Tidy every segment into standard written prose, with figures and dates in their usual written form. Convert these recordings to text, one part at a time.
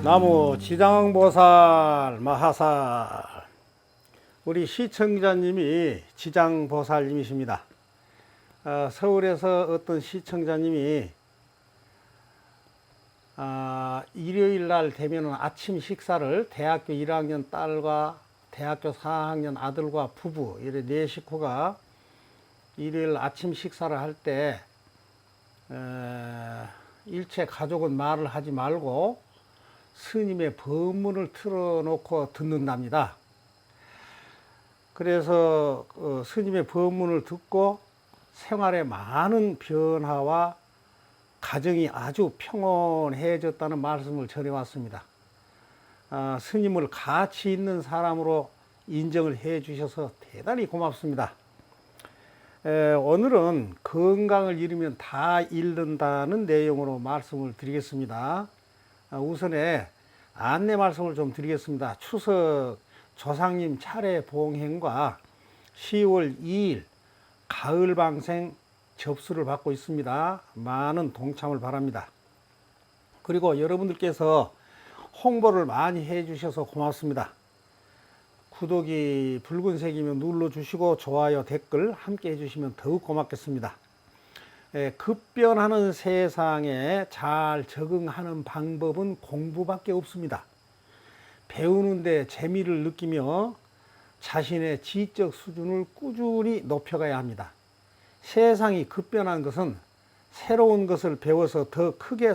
나무 지장보살 마하살. 우리 시청자님이 지장보살님이십니다. 서울에서 어떤 시청자님이 일요일 날 되면 아침 식사를 대학교 1학년 딸과 대학교 4학년 아들과 부부 이래 네 식구가 일요일 아침 식사를 할 때 일체 가족은 말을 하지 말고 스님의 법문을 틀어놓고 듣는답니다. 그래서 스님의 법문을 듣고 생활에 많은 변화와 가정이 아주 평온해졌다는 말씀을 전해왔습니다. 스님을 가치 있는 사람으로 인정을 해 주셔서 대단히 고맙습니다. 오늘은 건강을 잃으면 다 잃는다는 내용으로 말씀을 드리겠습니다. 우선에 안내 말씀을 좀 드리겠습니다. 추석 조상님 차례 봉행과 10월 2일 가을 방생 접수를 받고 있습니다. 많은 동참을 바랍니다. 그리고 여러분들께서 홍보를 많이 해 주셔서 고맙습니다. 구독이 붉은색이면 눌러주시고 좋아요 댓글 함께 해주시면 더욱 고맙겠습니다. 급변하는 세상에 잘 적응하는 방법은 공부밖에 없습니다. 배우는데 재미를 느끼며 자신의 지적 수준을 꾸준히 높여가야 합니다. 세상이 급변한 것은 새로운 것을 배워서 더 크게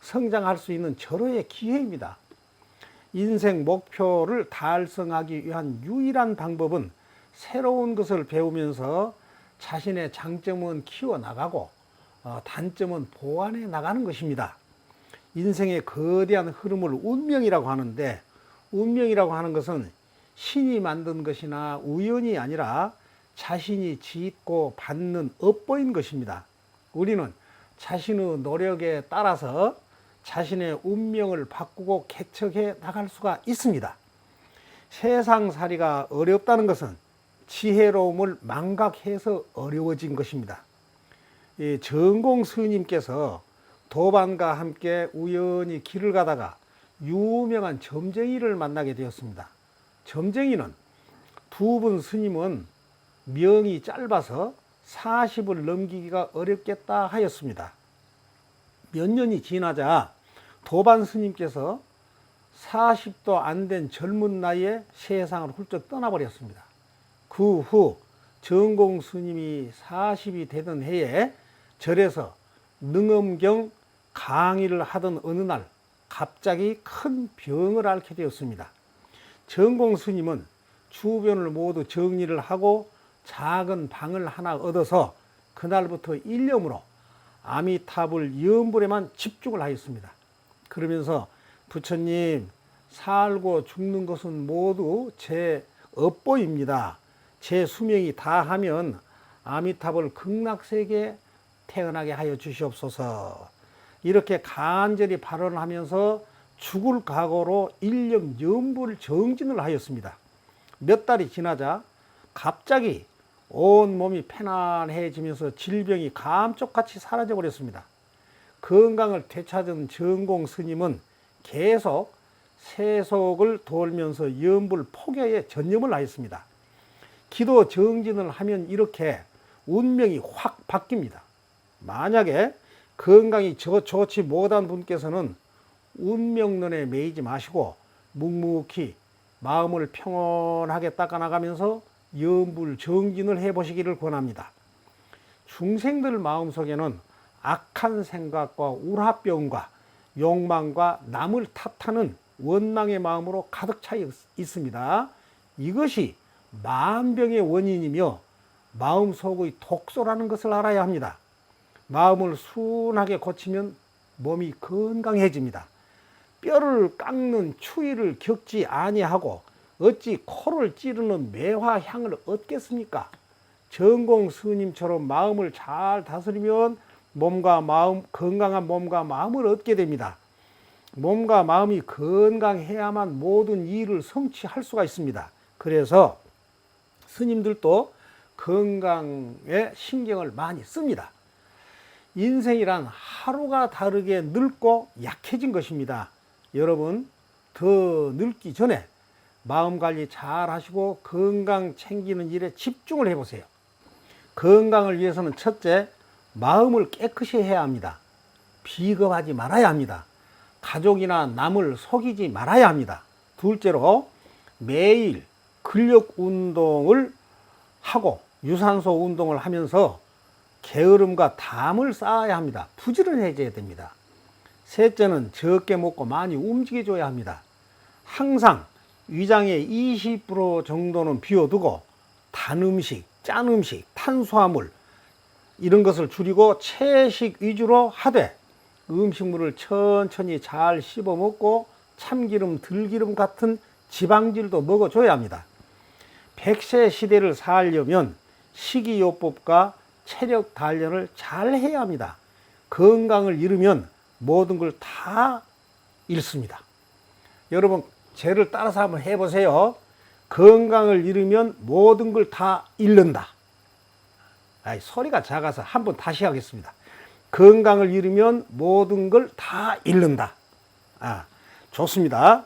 성장할 수 있는 절호의 기회입니다. 인생 목표를 달성하기 위한 유일한 방법은 새로운 것을 배우면서 자신의 장점은 키워나가고 단점은 보완해 나가는 것입니다. 인생의 거대한 흐름을 운명이라고 하는데, 운명이라고 하는 것은 신이 만든 것이나 우연이 아니라 자신이 짓고 받는 업보인 것입니다. 우리는 자신의 노력에 따라서 자신의 운명을 바꾸고 개척해 나갈 수가 있습니다. 세상살이가 어렵다는 것은 지혜로움을 망각해서 어려워진 것입니다. 정공 스님께서 도반과 함께 우연히 길을 가다가 유명한 점쟁이를 만나게 되었습니다. 점쟁이는 두 분 스님은 명이 짧아서 40을 넘기기가 어렵겠다 하였습니다. 몇 년이 지나자 도반 스님께서 40도 안 된 젊은 나이에 세상을 훌쩍 떠나버렸습니다. 그 후 정공 스님이 40이 되던 해에 절에서 능엄경 강의를 하던 어느 날 갑자기 큰 병을 앓게 되었습니다. 정공 스님은 주변을 모두 정리를 하고 작은 방을 하나 얻어서 그날부터 일념으로 아미타불 염불에만 집중을 하였습니다. 그러면서 부처님, 살고 죽는 것은 모두 제 업보입니다. 제 수명이 다하면 아미타불 극락세계에 태어나게 하여 주시옵소서. 이렇게 간절히 발언을 하면서 죽을 각오로 일념 염불 정진을 하였습니다. 몇 달이 지나자 갑자기 온 몸이 편안해지면서 질병이 감쪽같이 사라져 버렸습니다. 건강을 되찾은 정공 스님은 계속 세속을 돌면서 염불 포교에 전념을 하였습니다. 기도 정진을 하면 이렇게 운명이 확 바뀝니다. 만약에 건강이 좋지 못한 분께서는 운명론에 매이지 마시고 묵묵히 마음을 평온하게 닦아나가면서 염불 정진을 해보시기를 권합니다. 중생들 마음속에는 악한 생각과 우라병과 욕망과 남을 탓하는 원망의 마음으로 가득 차 있습니다. 이것이 만병의 원인이며 마음속의 독소라는 것을 알아야 합니다. 마음을 순하게 고치면 몸이 건강해집니다. 뼈를 깎는 추위를 겪지 아니하고 어찌 코를 찌르는 매화향을 얻겠습니까? 정공 스님처럼 마음을 잘 다스리면 몸과 마음, 건강한 몸과 마음을 얻게 됩니다. 몸과 마음이 건강해야만 모든 일을 성취할 수가 있습니다. 그래서 스님들도 건강에 신경을 많이 씁니다. 인생이란 하루가 다르게 늙고 약해진 것입니다. 여러분 더 늙기 전에 마음관리 잘 하시고 건강 챙기는 일에 집중을 해보세요. 건강을 위해서는 첫째, 마음을 깨끗이 해야 합니다. 비겁하지 말아야 합니다. 가족이나 남을 속이지 말아야 합니다. 둘째로, 매일 근력 운동을 하고 유산소 운동을 하면서 게으름과 담을 쌓아야 합니다. 부지런해져야 됩니다. 셋째는 적게 먹고 많이 움직여줘야 합니다. 항상 위장의 20% 정도는 비워두고 단 음식, 짠 음식, 탄수화물 이런 것을 줄이고 채식 위주로 하되 음식물을 천천히 잘 씹어 먹고 참기름, 들기름 같은 지방질도 먹어줘야 합니다. 100세 시대를 살려면 식이요법과 체력 단련을 잘 해야 합니다. 건강을 잃으면 모든 걸 다 잃습니다. 여러분 죄를 따라서 한번 해보세요. 건강을 잃으면 모든 걸 다 잃는다. 소리가 작아서 한번 다시 하겠습니다. 건강을 잃으면 모든 걸 다 잃는다. 좋습니다.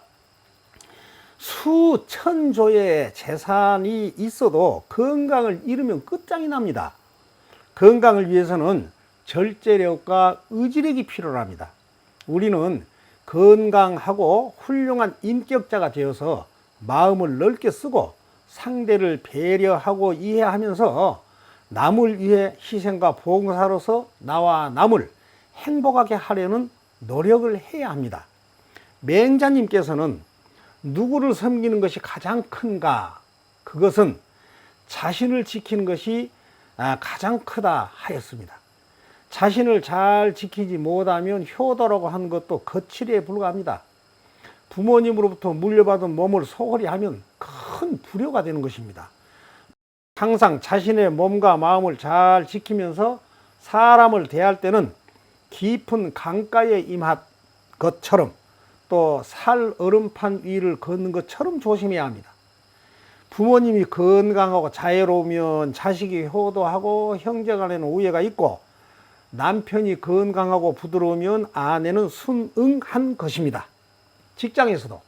수천조의 재산이 있어도 건강을 잃으면 끝장이 납니다. 건강을 위해서는 절제력과 의지력이 필요합니다. 우리는 건강하고 훌륭한 인격자가 되어서 마음을 넓게 쓰고 상대를 배려하고 이해하면서 남을 위해 희생과 봉사로서 나와 남을 행복하게 하려는 노력을 해야 합니다. 맹자님께서는 누구를 섬기는 것이 가장 큰가? 그것은 자신을 지키는 것이 가장 크다 하였습니다. 자신을 잘 지키지 못하면 효도라고 하는 것도 거칠에 불과합니다. 부모님으로부터 물려받은 몸을 소홀히 하면 큰 불효가 되는 것입니다. 항상 자신의 몸과 마음을 잘 지키면서 사람을 대할 때는 깊은 강가에 임한 것처럼 또 살 얼음판 위를 걷는 것처럼 조심해야 합니다. 부모님이 건강하고 자유로우면 자식이 효도하고 형제간에는 우애가 있고 남편이 건강하고 부드러우면 아내는 순응한 것입니다. 직장에서도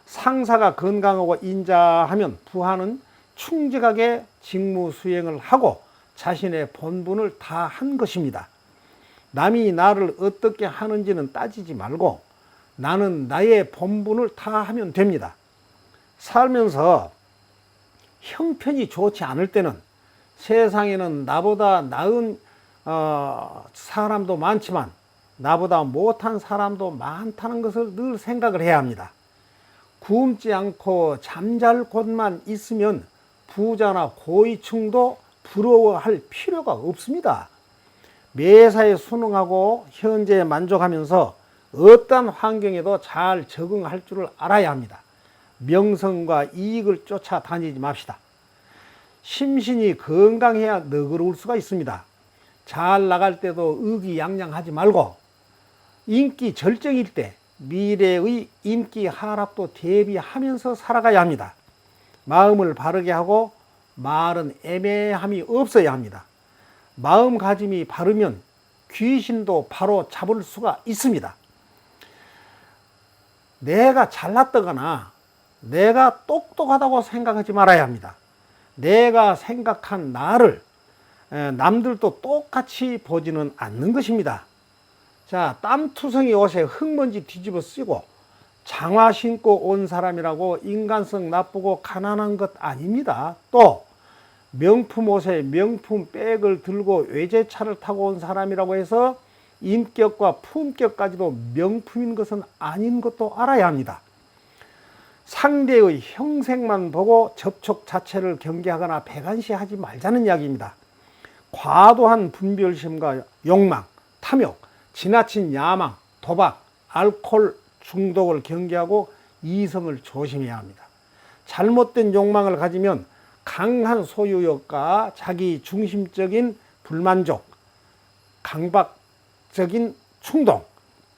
상사가 건강하고 인자하면 부하는 충직하게 직무 수행을 하고 자신의 본분을 다 한 것입니다. 남이 나를 어떻게 하는지는 따지지 말고 나는 나의 본분을 다 하면 됩니다. 살면서 형편이 좋지 않을 때는 세상에는 나보다 나은 사람도 많지만 나보다 못한 사람도 많다는 것을 늘 생각을 해야 합니다. 굶지 않고 잠잘 곳만 있으면 부자나 고위층도 부러워할 필요가 없습니다. 매사에 순응하고 현재에 만족하면서 어떤 환경에도 잘 적응할 줄을 알아야 합니다. 명성과 이익을 쫓아다니지 맙시다. 심신이 건강해야 너그러울 수가 있습니다. 잘 나갈 때도 의기양양하지 말고 인기 절정일 때 미래의 인기 하락도 대비하면서 살아가야 합니다. 마음을 바르게 하고 말은 애매함이 없어야 합니다. 마음가짐이 바르면 귀신도 바로 잡을 수가 있습니다. 내가 잘났다거나 내가 똑똑하다고 생각하지 말아야 합니다. 내가 생각한 나를 남들도 똑같이 보지는 않는 것입니다. 자, 땀투성이 옷에 흙먼지 뒤집어 쓰고 장화 신고 온 사람이라고 인간성 나쁘고 가난한 것 아닙니다. 또 명품 옷에 명품 백을 들고 외제차를 타고 온 사람이라고 해서 인격과 품격까지도 명품인 것은 아닌 것도 알아야 합니다. 상대의 형색만 보고 접촉 자체를 경계하거나 배관시하지 말자는 이야기입니다. 과도한 분별심과 욕망, 탐욕, 지나친 야망, 도박, 알코올 중독을 경계하고 이성을 조심해야 합니다. 잘못된 욕망을 가지면 강한 소유욕과 자기 중심적인 불만족, 강박적인 충동,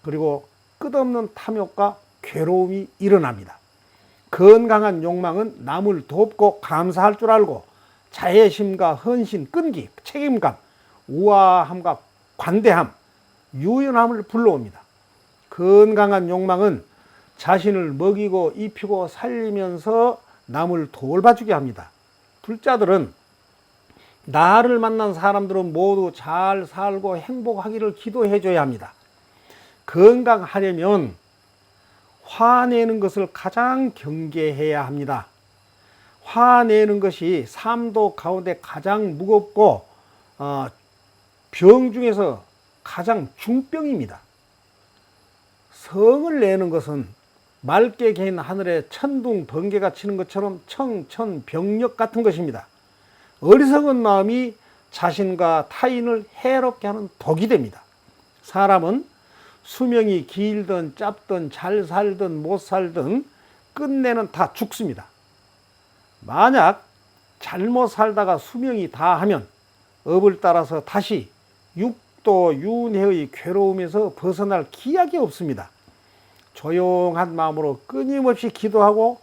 그리고 끝없는 탐욕과 괴로움이 일어납니다. 건강한 욕망은 남을 돕고 감사할 줄 알고 자애심과 헌신, 끈기, 책임감, 우아함과 관대함, 유연함을 불러옵니다. 건강한 욕망은 자신을 먹이고 입히고 살리면서 남을 돌봐주게 합니다. 불자들은 나를 만난 사람들은 모두 잘 살고 행복하기를 기도해 줘야 합니다. 건강하려면 화내는 것을 가장 경계해야 합니다. 화내는 것이 삶도 가운데 가장 무겁고 병 중에서 가장 중병입니다. 성을 내는 것은 맑게 개인 하늘에 천둥 번개가 치는 것처럼 청천벽력 같은 것입니다. 어리석은 마음이 자신과 타인을 해롭게 하는 독이 됩니다. 사람은 수명이 길든 짧든 잘 살든 못 살든 끝내는 다 죽습니다. 만약 잘못 살다가 수명이 다하면 업을 따라서 다시 육도 윤회의 괴로움에서 벗어날 기약이 없습니다. 조용한 마음으로 끊임없이 기도하고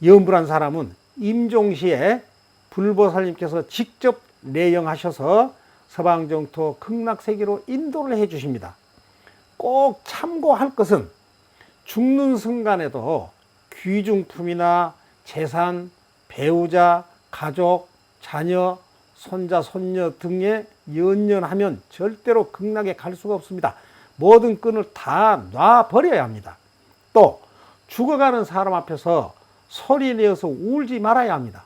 염불한 사람은 임종시에 불보살님께서 직접 내영하셔서 서방정토 극락세계로 인도를 해 주십니다. 꼭 참고할 것은 죽는 순간에도 귀중품이나 재산, 배우자, 가족, 자녀, 손자, 손녀 등에 연연하면 절대로 극락에 갈 수가 없습니다. 모든 끈을 다 놔버려야 합니다. 또 죽어가는 사람 앞에서 소리 내어서 울지 말아야 합니다.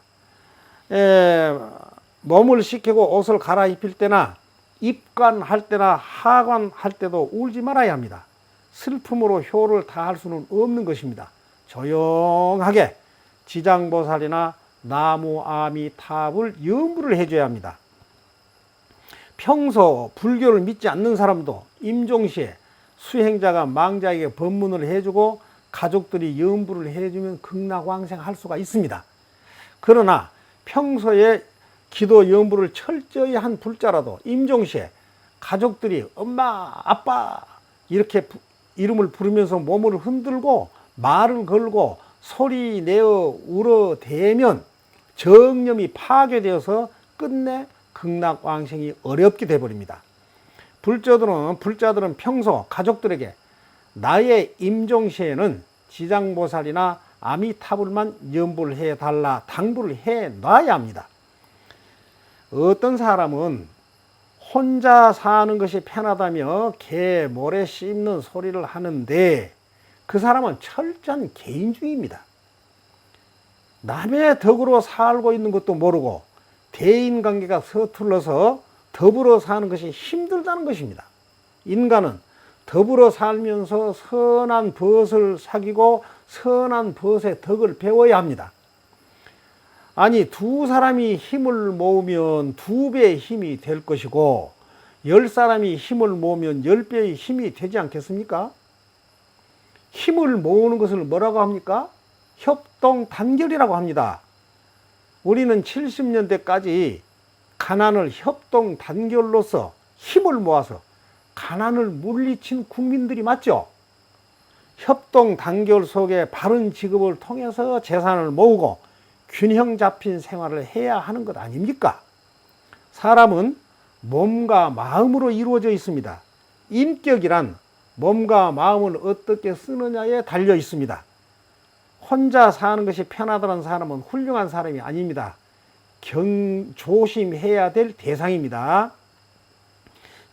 몸을 씻기고 옷을 갈아입힐 때나 입관할 때나 하관할 때도 울지 말아야 합니다. 슬픔으로 효를 다할 수는 없는 것입니다. 조용하게 지장보살이나 나무 아미탑을 염불을 해줘야 합니다. 평소 불교를 믿지 않는 사람도 임종시에 수행자가 망자에게 법문을 해주고 가족들이 염불을 해주면 극락왕생할 수가 있습니다. 그러나 평소에 기도 염불을 철저히 한 불자라도 임종시에 가족들이 엄마, 아빠 이렇게 이름을 부르면서 몸을 흔들고 말을 걸고 소리 내어 울어대면 정념이 파괴되어서 끝내 극락왕생이 어렵게 되어버립니다. 불자들은 평소 가족들에게 나의 임종시에는 지장보살이나 아미타불만 염불을 해달라 당부를 해놔야 합니다. 어떤 사람은 혼자 사는 것이 편하다며 개 모래 씹는 소리를 하는데 그 사람은 철저한 개인주의입니다. 남의 덕으로 살고 있는 것도 모르고 대인관계가 서툴러서 더불어 사는 것이 힘들다는 것입니다. 인간은 더불어 살면서 선한 벗을 사귀고 선한 벗의 덕을 배워야 합니다. 아니, 두 사람이 힘을 모으면 2배의 힘이 될 것이고 10사람이 힘을 모으면 10배의 힘이 되지 않겠습니까? 힘을 모으는 것을 뭐라고 합니까? 협동단결이라고 합니다. 우리는 70년대까지 가난을 협동단결로서 힘을 모아서 가난을 물리친 국민들이 맞죠? 협동단결 속에 바른 직업을 통해서 재산을 모으고 균형 잡힌 생활을 해야 하는 것 아닙니까? 사람은 몸과 마음으로 이루어져 있습니다. 인격이란 몸과 마음을 어떻게 쓰느냐에 달려 있습니다. 혼자 사는 것이 편하다는 사람은 훌륭한 사람이 아닙니다. 조심해야 될 대상입니다.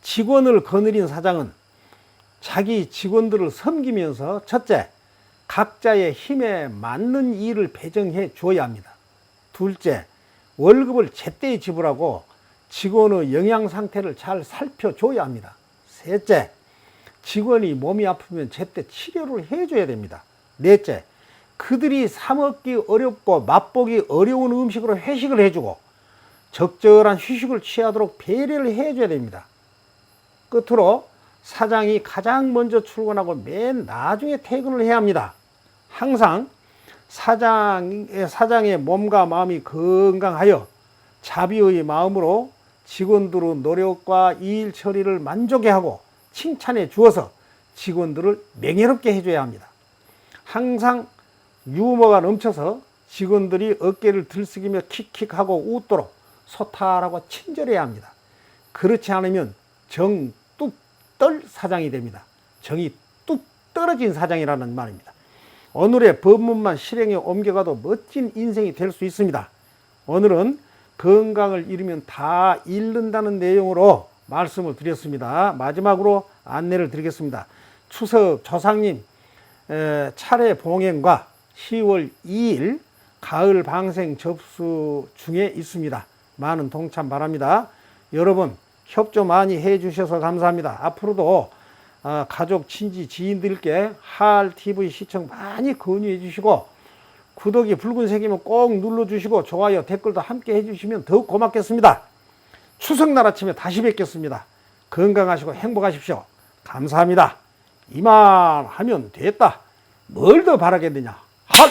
직원을 거느린 사장은 자기 직원들을 섬기면서 첫째, 각자의 힘에 맞는 일을 배정해 줘야 합니다. 둘째, 월급을 제때 지불하고 직원의 영양 상태를 잘 살펴줘야 합니다. 셋째, 직원이 몸이 아프면 제때 치료를 해줘야 됩니다. 넷째, 그들이 사 먹기 어렵고 맛보기 어려운 음식으로 회식을 해주고 적절한 휴식을 취하도록 배려를 해줘야 됩니다. 끝으로 사장이 가장 먼저 출근하고 맨 나중에 퇴근을 해야 합니다. 항상 사장의 몸과 마음이 건강하여 자비의 마음으로 직원들의 노력과 일 처리를 만족해 하고 칭찬해 주어서 직원들을 명예롭게 해줘야 합니다. 항상 유머가 넘쳐서 직원들이 어깨를 들썩이며 킥킥하고 웃도록 소탈하고 친절해야 합니다. 그렇지 않으면 정 뚝 떨 사장이 됩니다. 정이 뚝 떨어진 사장이라는 말입니다. 오늘의 법문만 실행에 옮겨가도 멋진 인생이 될 수 있습니다. 오늘은 건강을 잃으면 다 잃는다는 내용으로 말씀을 드렸습니다. 마지막으로 안내를 드리겠습니다. 추석 조상님 차례 봉행과 10월 2일 가을 방생 접수 중에 있습니다. 많은 동참 바랍니다. 여러분 협조 많이 해주셔서 감사합니다. 앞으로도 가족, 친지, 지인들께 하알TV 시청 많이 권유해 주시고 구독이 붉은색이면 꼭 눌러주시고 좋아요, 댓글도 함께 해주시면 더욱 고맙겠습니다. 추석날 아침에 다시 뵙겠습니다. 건강하시고 행복하십시오. 감사합니다. 이만 하면 됐다. 뭘 더 바라겠느냐. 할!